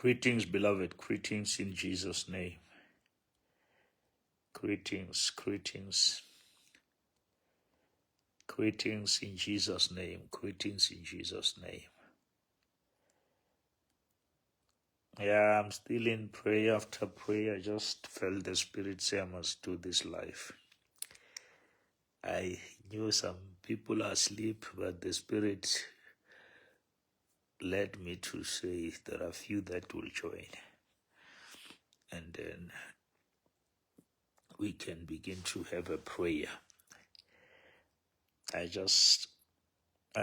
Greetings, beloved. Greetings in Jesus' name. Greetings, greetings. Greetings in Jesus' name. Greetings in Jesus' name. Yeah, I'm still in prayer after prayer. I just felt the Spirit say I must do this live. I knew some people are asleep, but the Spirit led me to say there are few that will join. And then we can begin to have a prayer. I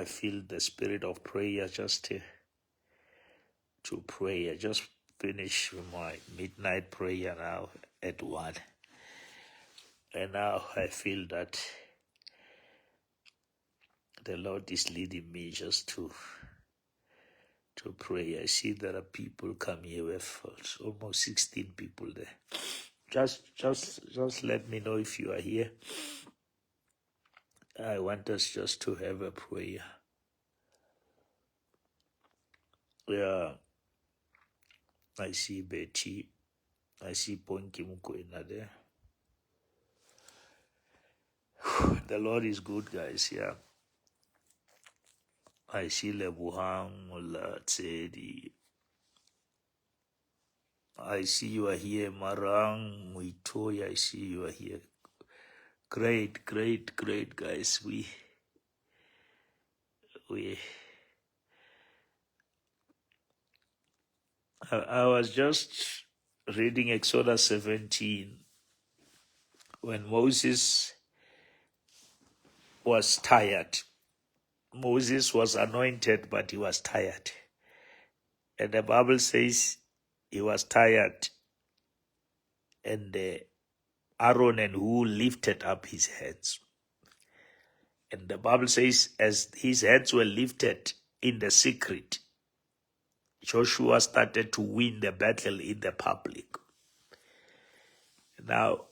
feel the spirit of prayer just to pray. I just finished my midnight prayer now at 1. And now I feel that the Lord is leading me just to pray. I see there are people come here with almost 16 people there. Just let me know if you are here. I want us just to have a prayer. Yeah, I see Betty. I see Ponki Mukwena there. The Lord is good, guys. Yeah. I see Lebuhang, Ola Tsedi. I see you are here, Marang, Muitoy. I see you are here. Great, great, great, guys. I was just reading Exodus 17 when Moses was tired. Moses was anointed, but he was tired. And the Bible says he was tired. And Aaron and Hur lifted up his hands. And the Bible says, as his hands were lifted in the secret, Joshua started to win the battle in the public. Now,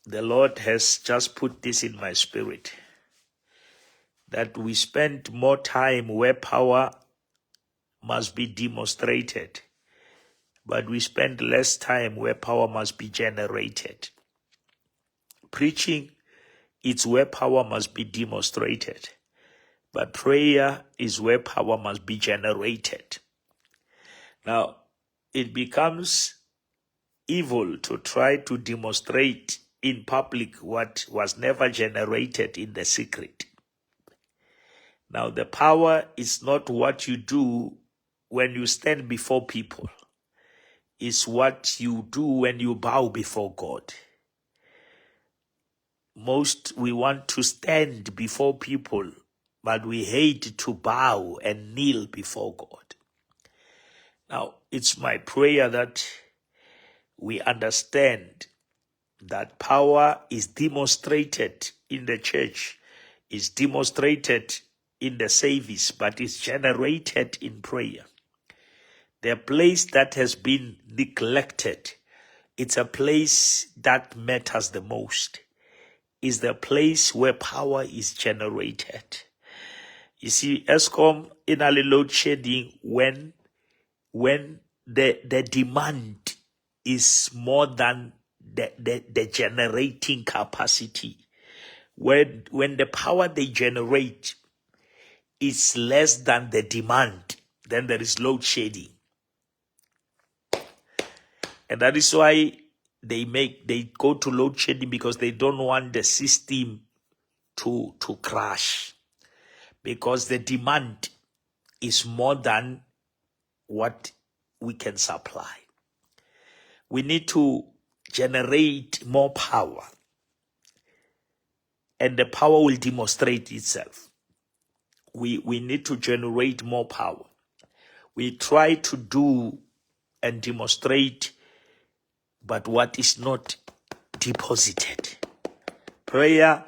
the Lord has just put this in my spirit, that we spend more time where power must be demonstrated, but we spend less time where power must be generated. Preaching, it's where power must be demonstrated, but prayer is where power must be generated. Now, it becomes evil to try to demonstrate in public what was never generated in the secret. Now, the power is not what you do when you stand before people. It's what you do when you bow before God. We want to stand before people, but we hate to bow and kneel before God. Now, it's my prayer that we understand that power is demonstrated in the church, is demonstrated in the service, but is generated in prayer. The place that has been neglected, it's a place that matters the most, is the place where power is generated. You see, ESCOM in a load shedding when the demand is more than the generating capacity. When the power they generate is less than the demand, then there is load shedding. And that is why they go to load shedding, because they don't want the system to crash, because the demand is more than what we can supply. We need to generate more power, and the power will demonstrate itself. We need to generate more power. We try to do and demonstrate, but what is not deposited. Prayer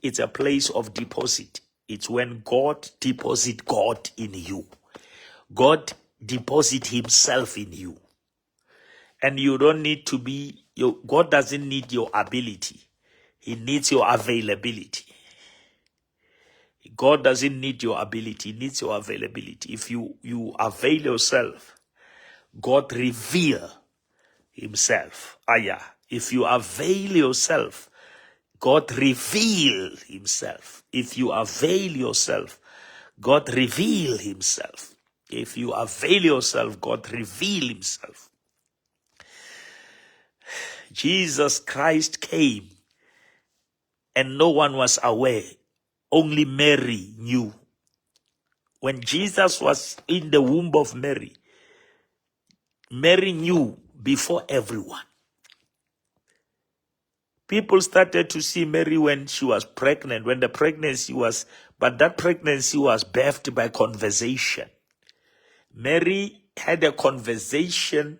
is a place of deposit. It's when God deposits God in you. God deposits himself in you. And you don't need to be, God doesn't need your ability. He needs your availability. God doesn't need your ability. He needs your availability. If you avail yourself, God reveal himself. If you avail yourself, God reveal himself. If you avail yourself, God reveal himself. If you avail yourself, God reveal himself. Jesus Christ came and no one was aware. Only Mary knew. When Jesus was in the womb of Mary, Mary knew before everyone. People started to see Mary when she was pregnant, when the pregnancy was, but that pregnancy was birthed by conversation. Mary had a conversation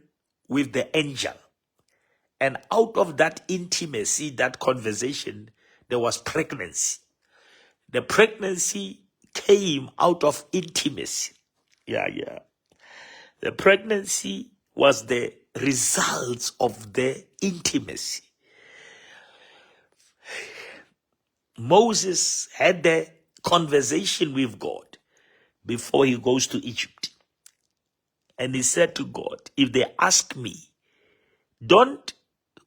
with the angel. And out of that intimacy, that conversation, there was pregnancy. The pregnancy came out of intimacy. The pregnancy was the result of the intimacy. Moses had a conversation with God before he goes to Egypt. And he said to God, if they ask me, don't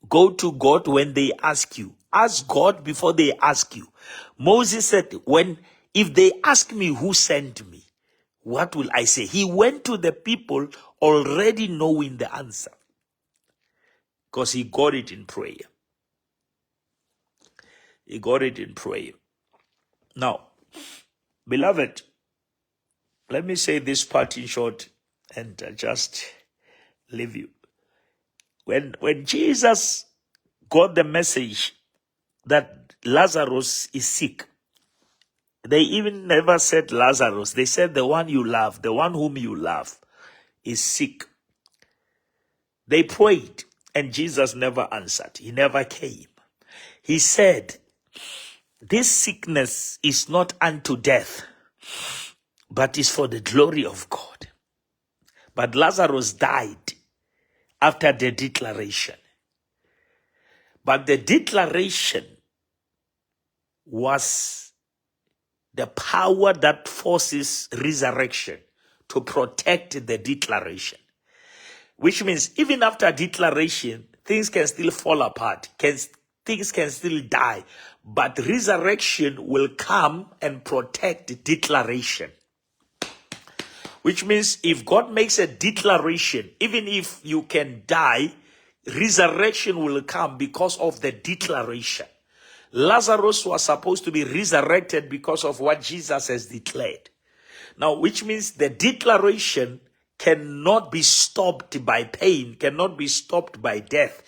go to God when they ask you. Ask God before they ask you. Moses said, if they ask me who sent me, what will I say? He went to the people already knowing the answer. Because he got it in prayer. He got it in prayer. Now, beloved, let me say this part in short and just leave you. When Jesus got the message that Lazarus is sick, they even never said Lazarus. They said the one you love, the one whom you love is sick. They prayed and Jesus never answered. He never came. He said, this sickness is not unto death, but is for the glory of God. But Lazarus died after the declaration. But the declaration was the power that forces resurrection to protect the declaration. Which means even after declaration, things can still fall apart. Things can still die. But resurrection will come and protect declaration. Which means if God makes a declaration, even if you can die, resurrection will come because of the declaration. Lazarus was supposed to be resurrected because of what Jesus has declared. Now, which means the declaration cannot be stopped by pain, cannot be stopped by death.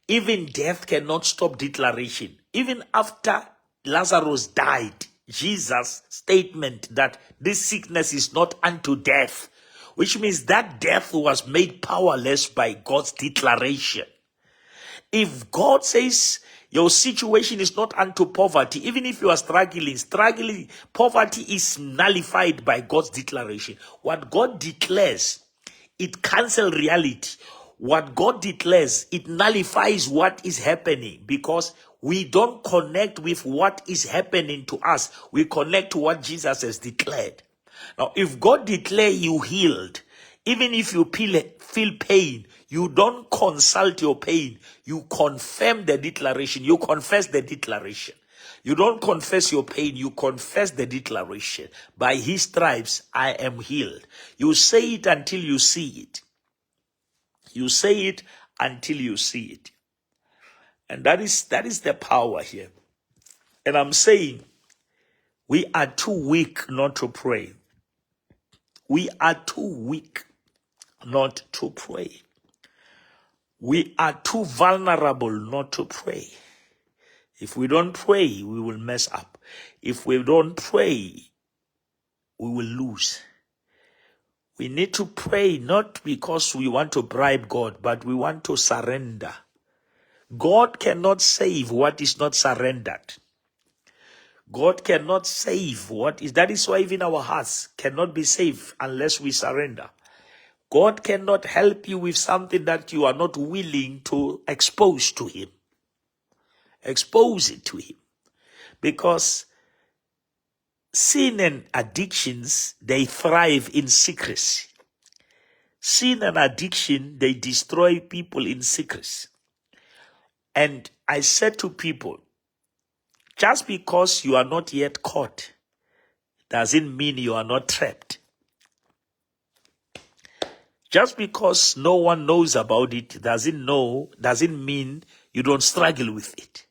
Even death cannot stop declaration. Even after Lazarus died, Jesus' statement that this sickness is not unto death, which means that death was made powerless by God's declaration. If God says your situation is not unto poverty, even if you are struggling, poverty is nullified by God's declaration. What God declares, it cancels reality. What God declares, it nullifies what is happening, because we don't connect with what is happening to us. We connect to what Jesus has declared. Now, if God declare you healed, even if you feel pain, you don't consult your pain. You confirm the declaration. You confess the declaration. You don't confess your pain. You confess the declaration. By his stripes, I am healed. You say it until you see it. You say it until you see it. And that is the power here. And I'm saying we are too weak not to pray. We are too weak not to pray. We are too vulnerable not to pray. If we don't pray, we will mess up. If we don't pray, we will lose. We need to pray not because we want to bribe God, but we want to surrender. God cannot save what is not surrendered. God cannot save what is. That is why even our hearts cannot be saved unless we surrender. God cannot help you with something that you are not willing to expose to him. Expose it to him. Because sin and addictions, they thrive in secrecy. Sin and addiction, they destroy people in secrecy. And I said to people, just because you are not yet caught doesn't mean you are not trapped. Just because no one knows about it doesn't mean you don't struggle with it.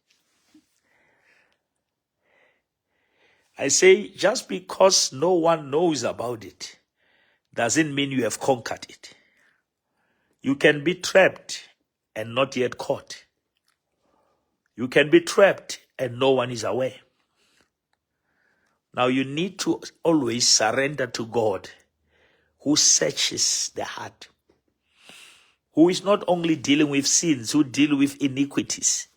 I say just because no one knows about it doesn't mean you have conquered it. You can be trapped and not yet caught. You can be trapped and no one is aware. Now you need to always surrender to God, who searches the heart, who is not only dealing with sins, who deal with iniquities.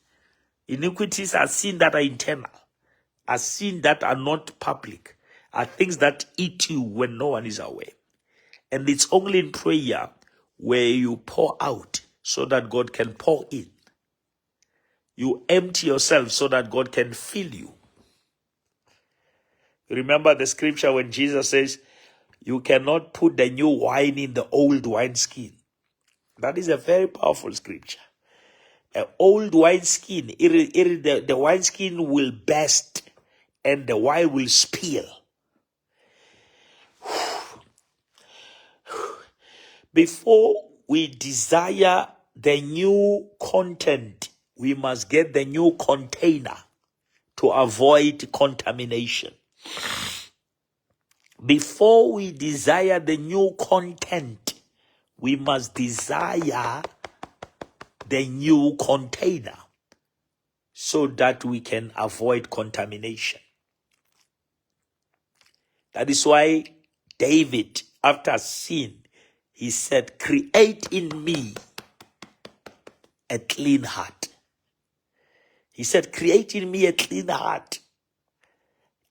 Iniquities are sins that are internal, are sins that are not public, are things that eat you when no one is aware. And it's only in prayer where you pour out so that God can pour in. You empty yourself so that God can fill you. Remember the scripture when Jesus says, you cannot put the new wine in the old wineskin. That is a very powerful scripture. An old wineskin, the wineskin will burst and the wine will spill. Before we desire the new content, we must get the new container to avoid contamination. Before we desire the new content, we must desire the new container so that we can avoid contamination. That is why David, after sin, he said, create in me a clean heart. He said, create in me a clean heart.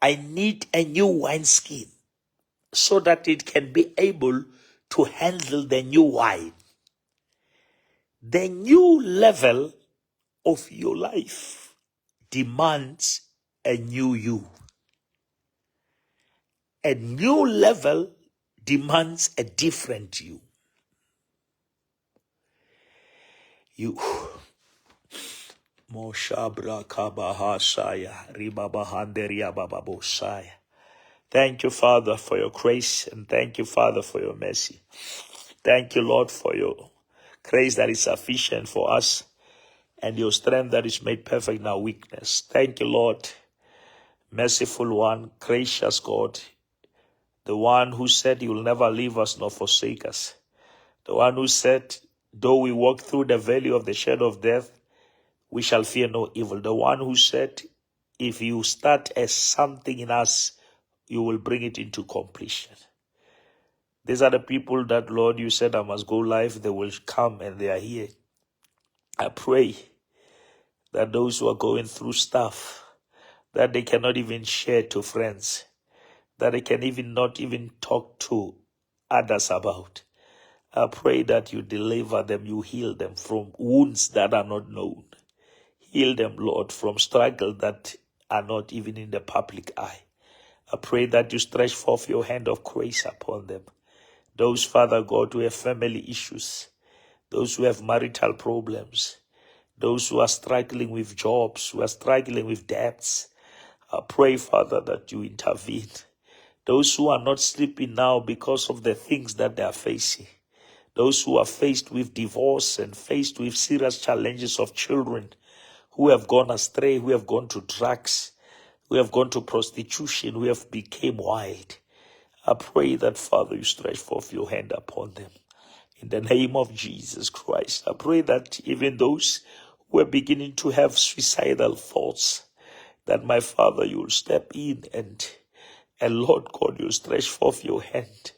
I need a new wineskin so that it can be able to handle the new wine. The new level of your life demands a new you. A new level demands a different you. You. Moshabra kabahasaya ribabahanderia bababosaya. Thank you, Father, for your grace, and thank you, Father, for your mercy. Thank you, Lord, for your grace that is sufficient for us and your strength that is made perfect in our weakness. Thank you, Lord, merciful one, gracious God, the one who said you will never leave us nor forsake us, the one who said, though we walk through the valley of the shadow of death, we shall fear no evil. The one who said, if you start as something in us, you will bring it into completion. These are the people that, Lord, you said I must go live. They will come and they are here. I pray that those who are going through stuff that they cannot even share to friends, that they can even not even talk to others about, I pray that you deliver them, you heal them from wounds that are not known. Heal them, Lord, from struggles that are not even in the public eye. I pray that you stretch forth your hand of grace upon them. Those, Father God, who have family issues, those who have marital problems, those who are struggling with jobs, who are struggling with debts, I pray, Father, that you intervene. Those who are not sleeping now because of the things that they are facing, those who are faced with divorce and faced with serious challenges of children who have gone astray, who have gone to drugs, who have gone to prostitution, who have become wild. I pray that, Father, you stretch forth your hand upon them. In the name of Jesus Christ, I pray that even those who are beginning to have suicidal thoughts, that, my Father, you will step in and Lord God, you will stretch forth your hand.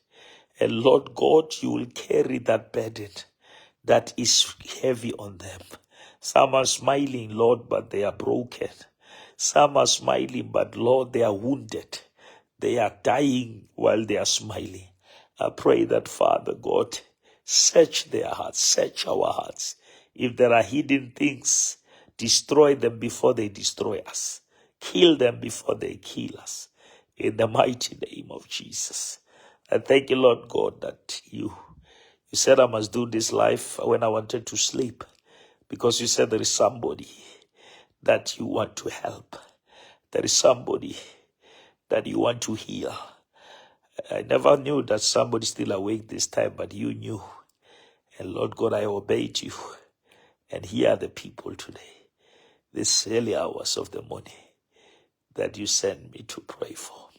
And Lord God, you will carry that burden that is heavy on them. Some are smiling, Lord, but they are broken. Some are smiling, but Lord, they are wounded. They are dying while they are smiling. I pray that, Father God, search their hearts, search our hearts. If there are hidden things, destroy them before they destroy us. Kill them before they kill us. In the mighty name of Jesus. I thank you, Lord God, that you You said I must do this life when I wanted to sleep, because you said there is somebody that you want to help. There is somebody that you want to heal. I never knew that somebody still awake this time, but you knew. And Lord God, I obeyed you. And here are the people today, this early hours of the morning, that you send me to pray for.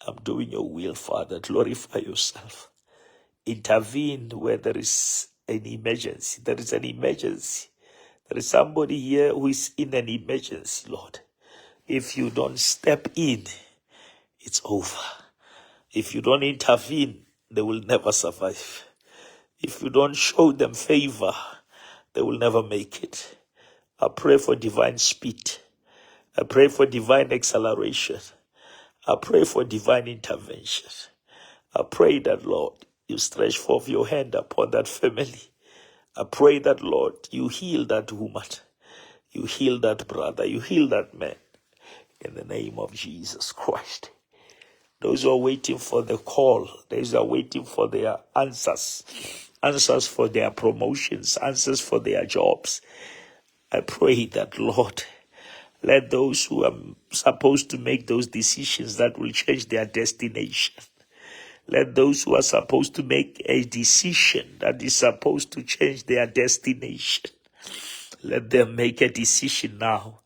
I'm doing your will, Father. Glorify yourself. Intervene where there is an emergency. There is an emergency. There is somebody here who is in an emergency, Lord. If you don't step in, it's over. If you don't intervene, they will never survive. If you don't show them favor, they will never make it. I pray for divine speed. I pray for divine acceleration. I pray for divine intervention. I pray that, Lord, you stretch forth your hand upon that family. I pray that, Lord, you heal that woman. You heal that brother. You heal that man. In the name of Jesus Christ. Those who are waiting for the call, those who are waiting for their answers, answers for their promotions, answers for their jobs. I pray that, Lord, let those who are supposed to make those decisions that will change their destination, let those who are supposed to make a decision that is supposed to change their destination, let them make a decision now.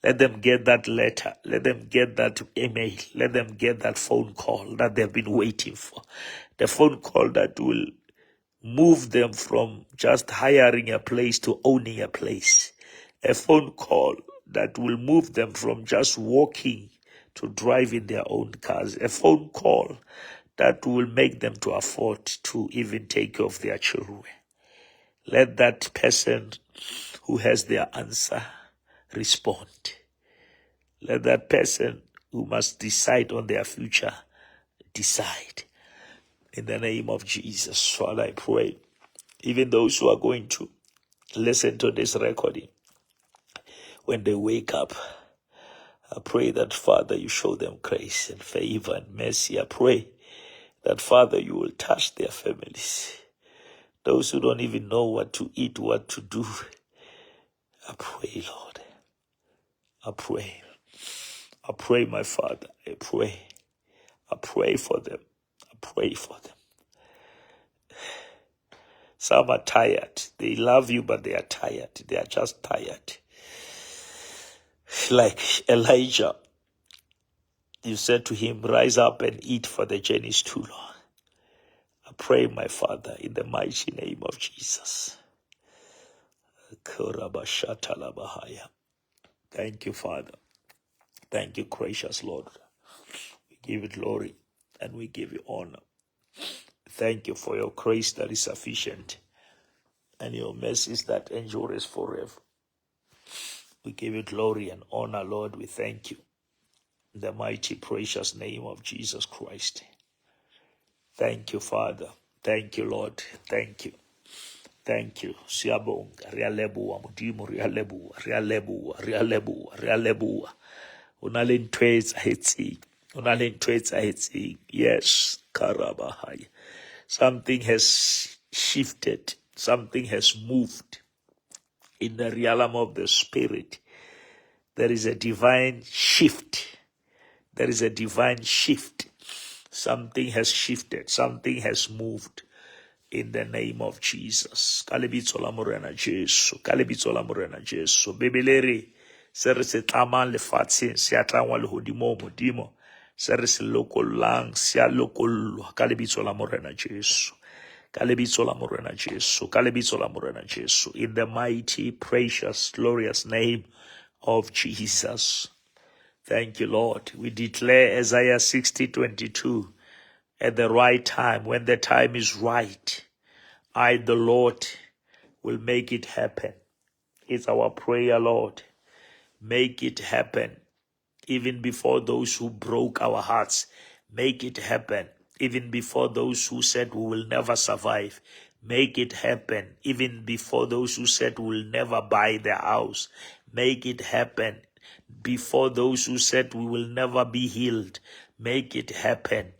Let them get that letter. Let them get that email. Let them get that phone call that they've been waiting for. The phone call that will move them from just hiring a place to owning a place. A phone call that will move them from just walking to driving their own cars. A phone call that will make them to afford to even take care of their children. Let that person who has their answer respond. Let that person who must decide on their future decide. In the name of Jesus, Father, I pray, even those who are going to listen to this recording, when they wake up, I pray that, Father, you show them grace and favor and mercy. I pray that, Father, you will touch their families. Those who don't even know what to eat, what to do, I pray, Lord. I pray. I pray, my Father. I pray. I pray for them. I pray for them. Some are tired. They love you, but they are tired. They are just tired. Like Elijah, you said to him, rise up and eat, for the journey is too long. I pray, my Father, in the mighty name of Jesus. Thank you, Father. Thank you, gracious Lord. We give you glory and we give you honor. Thank you for your grace that is sufficient and your mercies that endures forever. We give you glory and honor, Lord. We thank you. In the mighty, precious name of Jesus Christ. Thank you, Father. Thank you, Lord. Thank you. Thank you. Siabonga, rialebua, mudimu, rialebua, rialebua, rialebua, rialebua. Unalentweza hetsi. Unalentweza hetsi. Yes, karabahai. Something has shifted. Something has moved in the realm of the Spirit. There is a divine shift. There is a divine shift. Something has shifted. Something has moved in the name of Jesus. Kalebitso la morena Jesu. Kalebitso la morena Jesu. Bebeleri. Se re se tlamang lefatsheng se a tlangwa lehodimo modimo. Se re se lokollang se a lokollwa. Kalebitso la morena Jesu. Kalebitso la morena Jesu. Kalebitso la morena Jesu. In the mighty, precious, glorious name of Jesus. Thank you, Lord. We declare Isaiah 60:22. At the right time, when the time is right, I, the Lord, will make it happen. It's our prayer, Lord. Make it happen. Even before those who broke our hearts, make it happen. Even before those who said we will never survive, make it happen. Even before those who said we will never buy their house, make it happen. Before those who said we will never be healed, make it happen.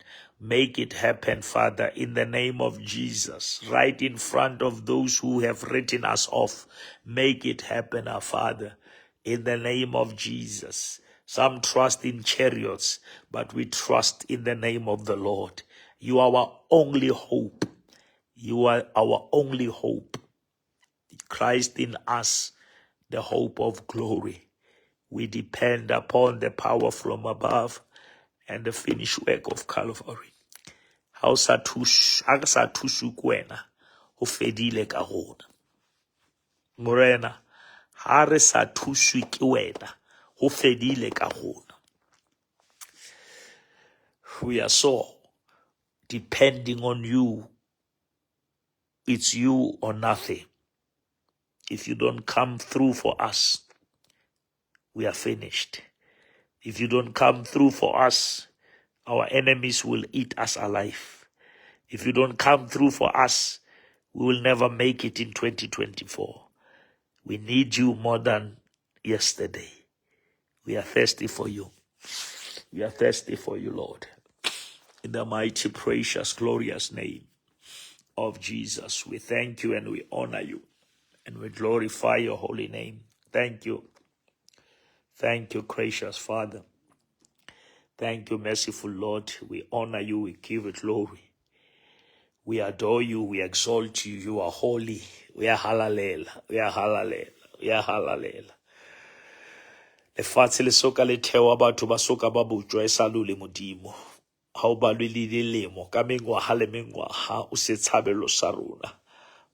Make it happen, Father, in the name of Jesus. Right in front of those who have written us off. Make it happen, our Father, in the name of Jesus. Some trust in chariots, but we trust in the name of the Lord. You are our only hope. You are our only hope. Christ in us, the hope of glory. We depend upon the power from above and the finished work of Calvary. Ha re sa thuswe ke wena, ho fedile ka rona. Morena, ha re sa thuswe ke wena, ho fedile ka rona. We are so depending on you. It's you or nothing. If you don't come through for us, we are finished. If you don't come through for us, our enemies will eat us alive. If you don't come through for us, we will never make it in 2024. We need you more than yesterday. We are thirsty for you. We are thirsty for you, Lord. In the mighty, precious, glorious name of Jesus, we thank you and we honor you and we glorify your holy name. Thank you. Thank you, gracious Father. Thank you, merciful Lord. We honor you. We give you glory. We adore you. We exalt you. You are holy. We are halalela. We are halalela. We are halalela. Lefatshe le soka le thewa batho ba soka ba botjwa e sa le modimo. Ha o balwe le dilemo ka mengwaga le mengwaga o se tshabelo sa rona.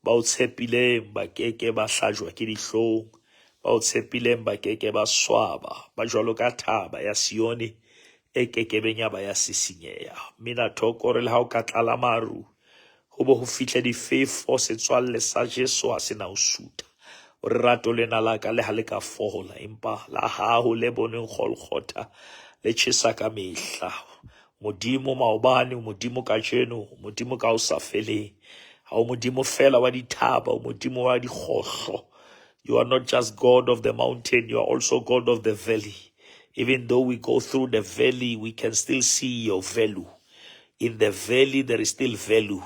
Ba o tshepileng ba keke ba hlajwa ke dihlong. Ba o tshepileng ba keke ba swaba. Ba jwalo ka thaba ya Sione e keke benya ba ya sisinyeya. Mina thoko re le ha o ka tlala maru. Ho bo ho fihle difefo setswalle sa Jesu a se na o suta. O rato lena la ka le ha le ka fola empa la haho le boneng Golgotha le tjhesa ka mehla. Modimo maobane, modimo ka jeno, modimo ka o sa feleng. Ha o modimo fela wa dithaba, o modimo wa dikgohlo. You are not just God of the mountain, you are also God of the valley. Even though we go through the valley, we can still see your value. In the valley, there is still value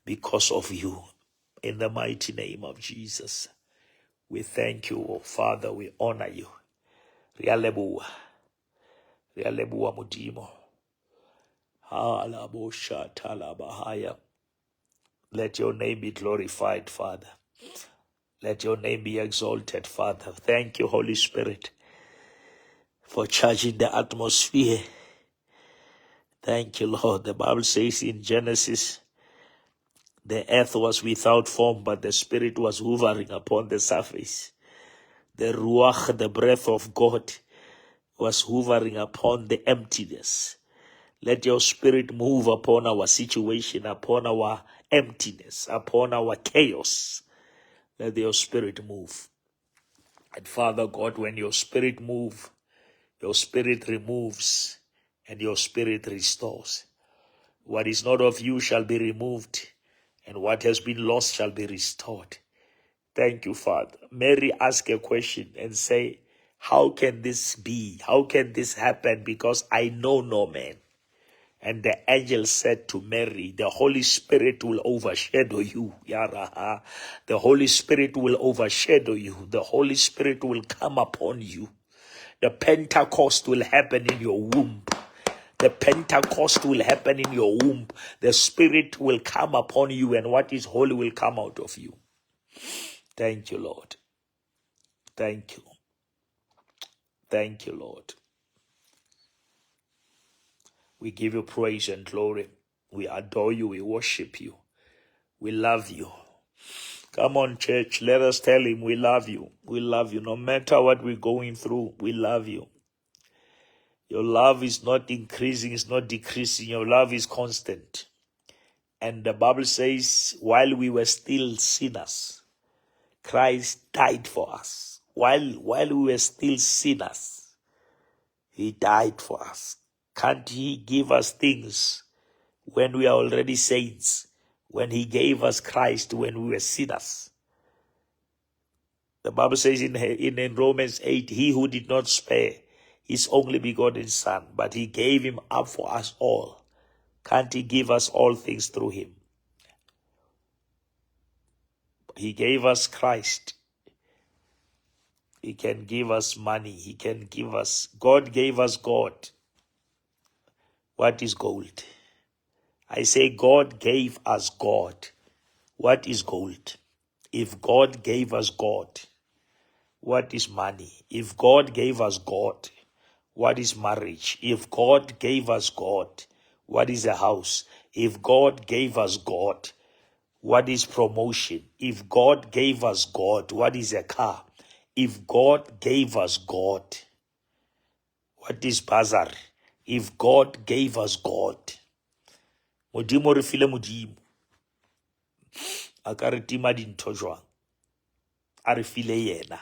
because of you. In the mighty name of Jesus, we thank you, oh Father, we honor you. Rialebuwa. Rialebuwa modimo. Let your name be glorified, Father. Let your name be exalted, Father. Thank you, Holy Spirit, for charging the atmosphere. Thank you, Lord. The Bible says in Genesis, the earth was without form, but the Spirit was hovering upon the surface. The Ruach, the breath of God, was hovering upon the emptiness. Let your Spirit move upon our situation, upon our emptiness, upon our chaos. Let your Spirit move. And Father God, when your Spirit moves, your Spirit removes, and your Spirit restores. What is not of you shall be removed, and what has been lost shall be restored. Thank you, Father. Mary asked a question and say, how can this be? How can this happen? Because I know no man. And the angel said to Mary, the Holy Spirit will overshadow you. Yaraha. The Holy Spirit will overshadow you. The Holy Spirit will come upon you. The Pentecost will happen in your womb. The Pentecost will happen in your womb. The Spirit will come upon you, and what is holy will come out of you. Thank you, Lord. Thank you. Thank you, Lord. We give you praise and glory. We adore you. We worship you. We love you. Come on, church. Let us tell him we love you. We love you. No matter what we're going through, we love you. Your love is not increasing, it's not decreasing. Your love is constant. And the Bible says, while we were still sinners, Christ died for us. While we were still sinners, he died for us. Can't he give us things when we are already saints? When he gave us Christ when we were sinners. The Bible says in Romans 8, he who did not spare his only begotten Son, but he gave him up for us all. Can't he give us all things through him? He gave us Christ. He can give us money. He can give us, God gave us God. What is gold? I say God gave us God. What is gold? If God gave us God, what is money? If God gave us God, what is marriage? If God gave us God, what is a house? If God gave us God, what is promotion? If God gave us God, what is a car? If God gave us God, what is bazar? If God gave us God, modimo re file modimo a ka re tima dintho jwang a re file yena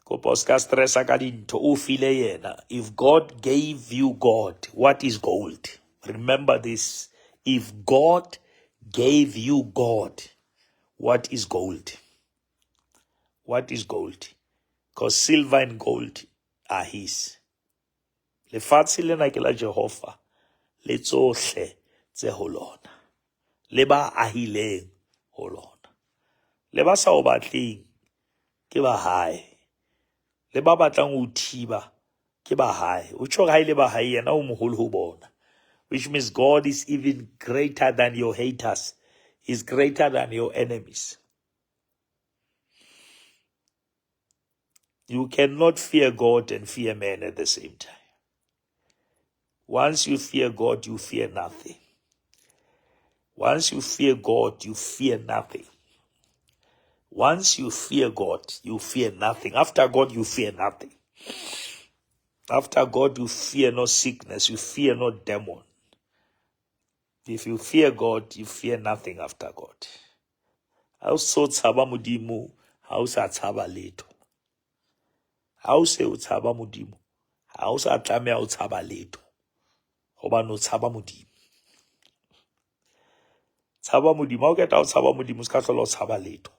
kopa o ska stressa ka dintho o file yena. If God gave you God, what is gold? Remember this. If God gave you God, what is gold? What is gold? Because silver and gold are his. Lefatshe lena ke la Jehova, le tsohle tse ho lona, le ba ahileng ho lona, le ba sa o batleng ke ba hae, le ba batlang ho thiba ke ba hae. O tjho ga ile ba hae yena o moholo ho bona, which means God is even greater than your haters. He's greater than your enemies. You cannot fear God and fear men at the same time. Once you fear God, you fear nothing. Once you fear God, you fear nothing. Once you fear God, you fear nothing. After God, you fear nothing. After God, you fear no sickness, you fear no demon. If you fear God, you fear nothing after God. Ha o so tshaba modimo, ha o sa tshaba letho. Ha o se o tshaba modimo, ha o sa tlameha o tshaba letho. Hobane o tshaba modimo. Tshaba modimo, ha o keta o tshaba modimo, ska hlola o tshaba letho.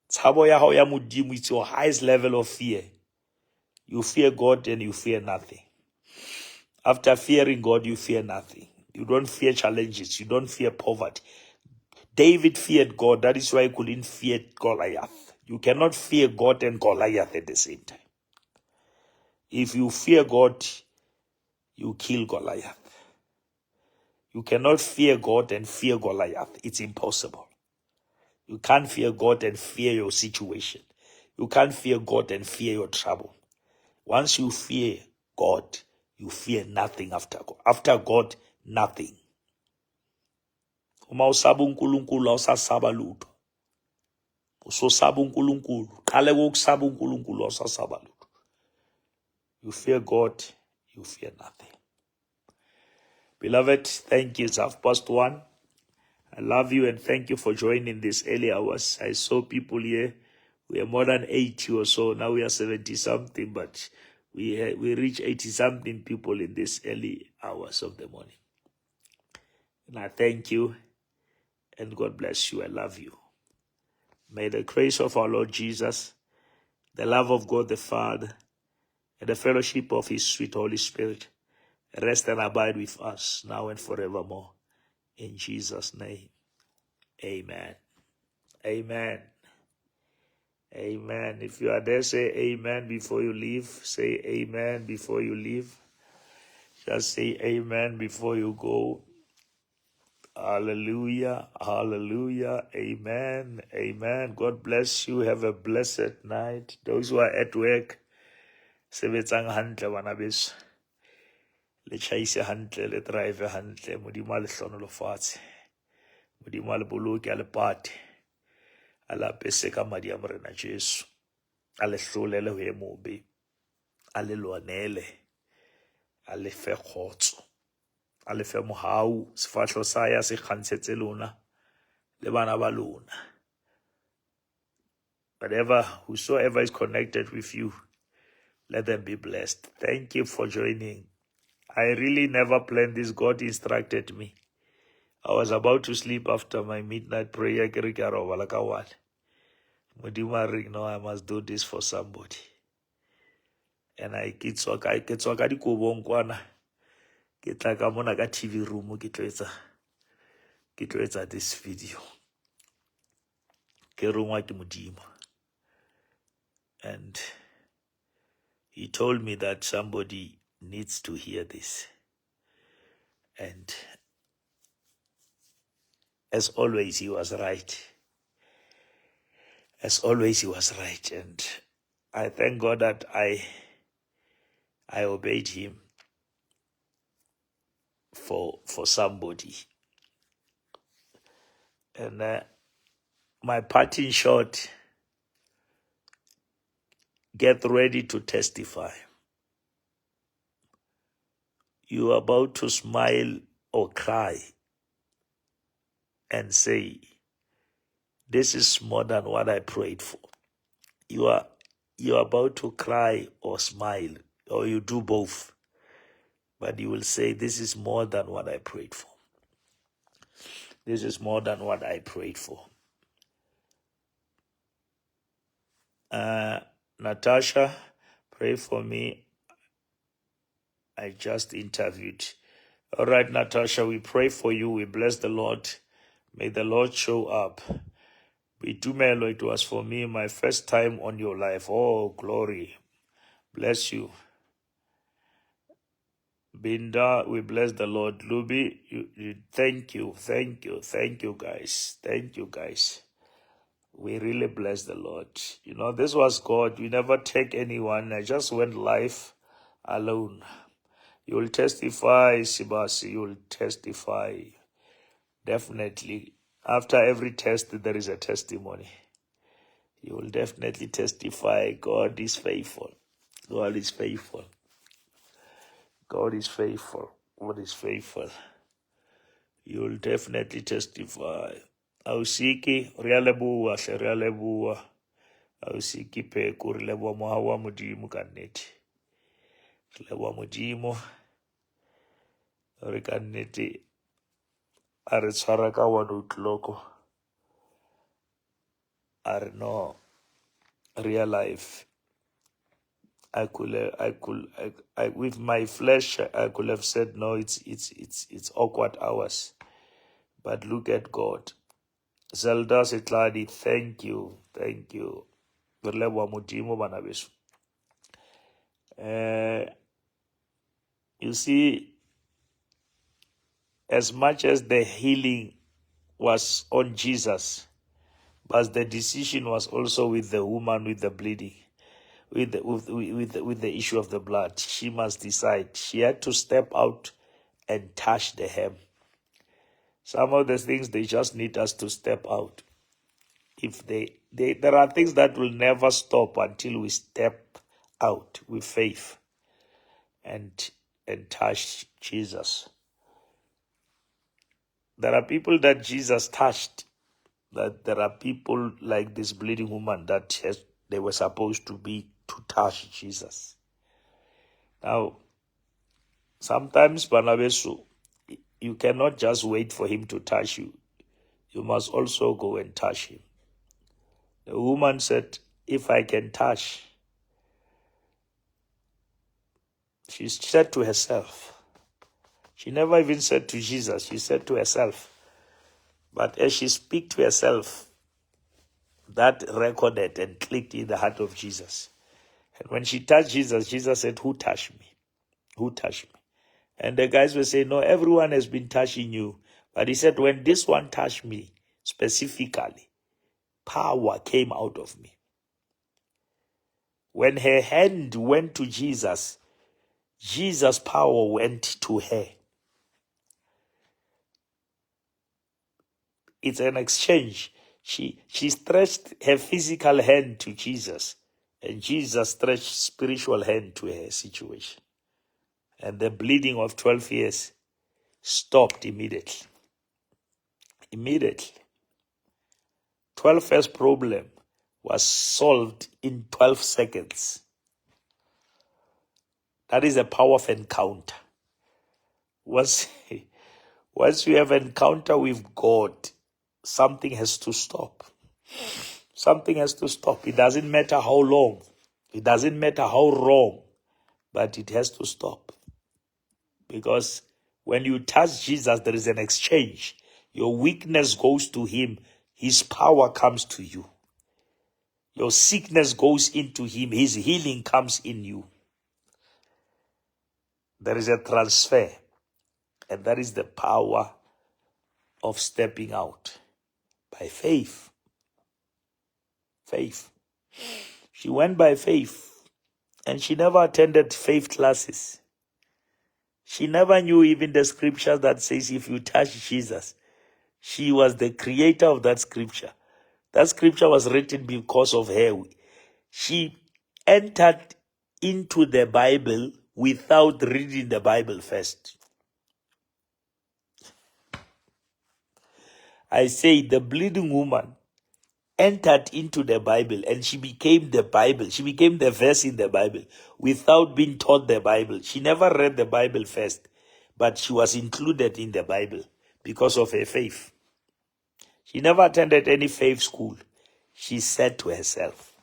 Tshabo ya hao ya modimo, it's your highest level of fear. You fear God and you fear nothing. After fearing God, you fear nothing. You don't fear challenges. You don't fear poverty. David feared God. That is why he couldn't fear Goliath. You cannot fear God and Goliath at the same time. If you fear God, you kill Goliath. You cannot fear God and fear Goliath. It's impossible. You can't fear God and fear your situation. You can't fear God and fear your trouble. Once you fear God, you fear nothing after God. After God, nothing. Uma usaba uNkulunkulu awusasaba lutho. Usosaba uNkulunkulu. Qale kokusaba uNkulunkulu awusasaba lutho. You fear God, you fear nothing. Beloved, thank you. It's 1:30. I love you and thank you for joining this early hours. I saw people here. We are more than 80 or so. Now we are 70 something, but we reach 80 something people in this early hours of the morning. And I thank you and God bless you. I love you. May the grace of our Lord Jesus, the love of God the Father, and the fellowship of his sweet Holy Spirit rest and abide with us now and forevermore. In Jesus' name, amen. Amen. Amen. If you are there, say amen before you leave. Say amen before you leave. Just say amen before you go. Hallelujah. Hallelujah. Amen. Amen. God bless you. Have a blessed night. Those who are at work, sebetsang hantle bana beso. Le chaise hantle, le drive hantle. Modimo a le hlonolofatse. Modimo a le boloke, a le pate. A le apese ka madi a morena Jesu. A le hlolele ho e mobe. A le lwanele. A le fe kgotso. A le fe mohau. Sefahleho sa ya se kgantshetse lona. Le bana ba lona. Whosoever is connected with you, let them be blessed. Thank you for joining. I really never planned this. God instructed me. I was about to sleep after my midnight prayer. No, I must do this for somebody. and ke tswa ka dikobong kwana ke tla ka mona ka TV room ke tlo etsa this video ke rongwa ke Modimo. And he told me that somebody needs to hear this. And as always, he was right. As always, he was right. And I thank God that I obeyed him for somebody. And my part in short, get ready to testify. You are about to smile or cry and say, this is more than what I prayed for. You are about to cry or smile, or you do both. But you will say, this is more than what I prayed for. This is more than what I prayed for. Natasha, pray for me. I just interviewed. All right, Natasha, we pray for you. We bless the Lord. May the Lord show up. Bitumelo, it was for me, my first time on your life. Oh, glory. Bless you. Binda, we bless the Lord. Luby, thank you, guys. Thank you, guys. We really bless the Lord. You know, this was God. We never take anyone. I just went live alone. You will testify, Sibasi. You will testify. Definitely. After every test, there is a testimony. You will definitely testify. God is faithful. God is faithful. God is faithful. God is faithful. You will definitely testify. Ausiki, realebua, se realebua. Ausiki pe kurilebua mohawa mudimu kaneti. Lebua mudimu. Rikaneti. Aritsaraka wanutloko. Are no real life. I with my flesh, I could have said no. It's awkward hours, but look at God. Zelda Sitladi, thank you. You see, as much as the healing was on Jesus, but the decision was also with the woman with the bleeding. With the issue of the blood, she must decide. She had to step out and touch the hem. Some of the things, they just need us to step out. If there are things that will never stop until we step out with faith and touch Jesus. There are people that Jesus touched. That there are people like this bleeding woman that they were supposed to touch Jesus. Now, sometimes, Banabesu, you cannot just wait for him to touch you. You must also go and touch him. The woman said, if I can touch, she said to herself. She never even said to Jesus, she said to herself. But as she speak to herself, that recorded and clicked in the heart of Jesus. And when she touched Jesus, Jesus said, who touched me? Who touched me? And the guys will say, no, everyone has been touching you. But he said, when this one touched me specifically, power came out of me. When her hand went to Jesus, Jesus' power went to her. It's an exchange. She stretched her physical hand to Jesus, and Jesus stretched spiritual hand to her situation. And the bleeding of 12 years stopped immediately. Immediately. 12 years problem was solved in 12 seconds. That is the power of encounter. Once you have encounter with God, something has to stop. Something has to stop. It doesn't matter how long. It doesn't matter how wrong. but it has to stop. Because when you touch Jesus, there is an exchange. Your weakness goes to him. His power comes to you. Your sickness goes into him. His healing comes in you. There is a transfer. And that is the power of stepping out by faith. Faith. She went by faith, and she never attended faith classes. She never knew even the scripture that says if you touch Jesus. She was the creator of that scripture. That scripture was written because of her. She entered into the Bible without reading the Bible first. I say the bleeding woman entered into the Bible and she became the Bible. She became the verse in the Bible without being taught the Bible. She never read the Bible first, but she was included in the Bible because of her faith. She never attended any faith school. She said to herself.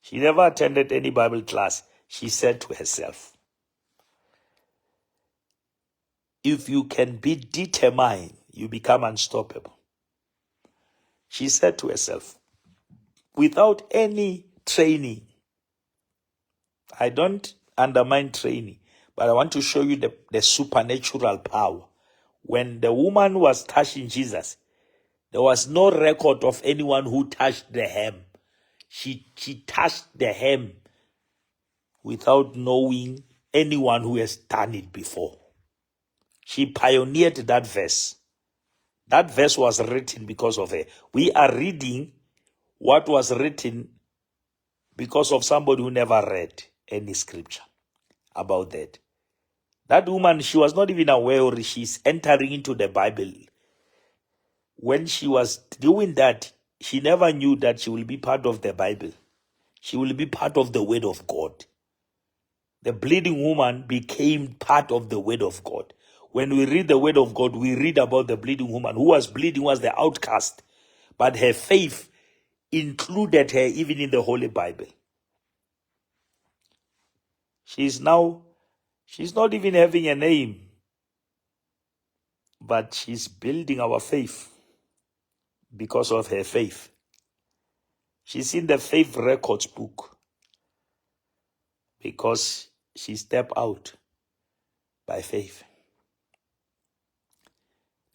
She never attended any Bible class. She said to herself, if you can be determined, you become unstoppable. She said to herself, without any training, I don't undermine training, but I want to show you the supernatural power. When the woman was touching Jesus, there was no record of anyone who touched the hem. She touched the hem without knowing anyone who has done it before. She pioneered that verse. That verse was written because of her. We are reading what was written because of somebody who never read any scripture about that. That woman, she was not even aware she's entering into the Bible. When she was doing that, she never knew that she will be part of the Bible. She will be part of the Word of God. The bleeding woman became part of the Word of God. When we read the Word of God, we read about the bleeding woman. Who was bleeding was the outcast. But her faith included her even in the Holy Bible. She's not even having a name, but she's building our faith because of her faith. She's in the faith records book because she stepped out by faith.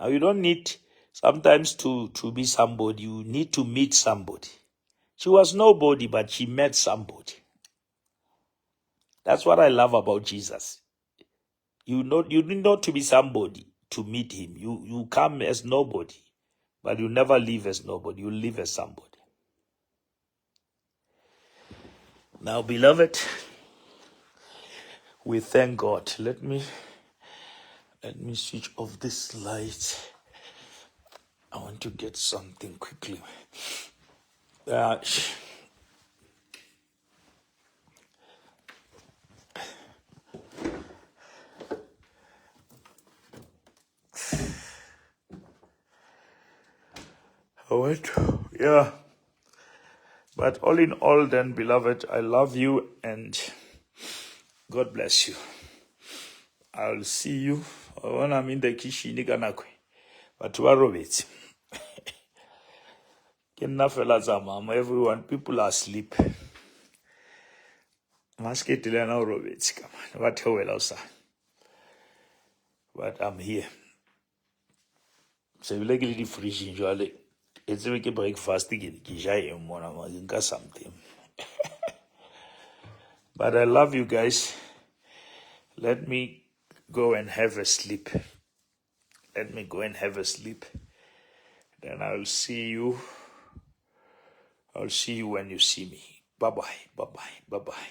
Now, you don't need sometimes to be somebody. You need to meet somebody. She was nobody, but she met somebody. That's what I love about Jesus. You need not to be somebody to meet him. You come as nobody, but you never live as nobody. You live as somebody. Now, beloved, we thank God. Let me switch off this light. I want to get something quickly. But all in all then, beloved, I love you and God bless you. I'll see you when I'm in the kitchen. But Robert, everyone, people are asleep. Robert, but I'm here. So you like the fridge usually. It's like a breakfast again. Something. But I love you guys. Let me go and have a sleep. Let me go and have a sleep. Then I'll see you. I'll see you when you see me. Bye-bye. Bye-bye. Bye-bye.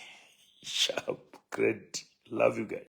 Sharp. Great. Love you guys.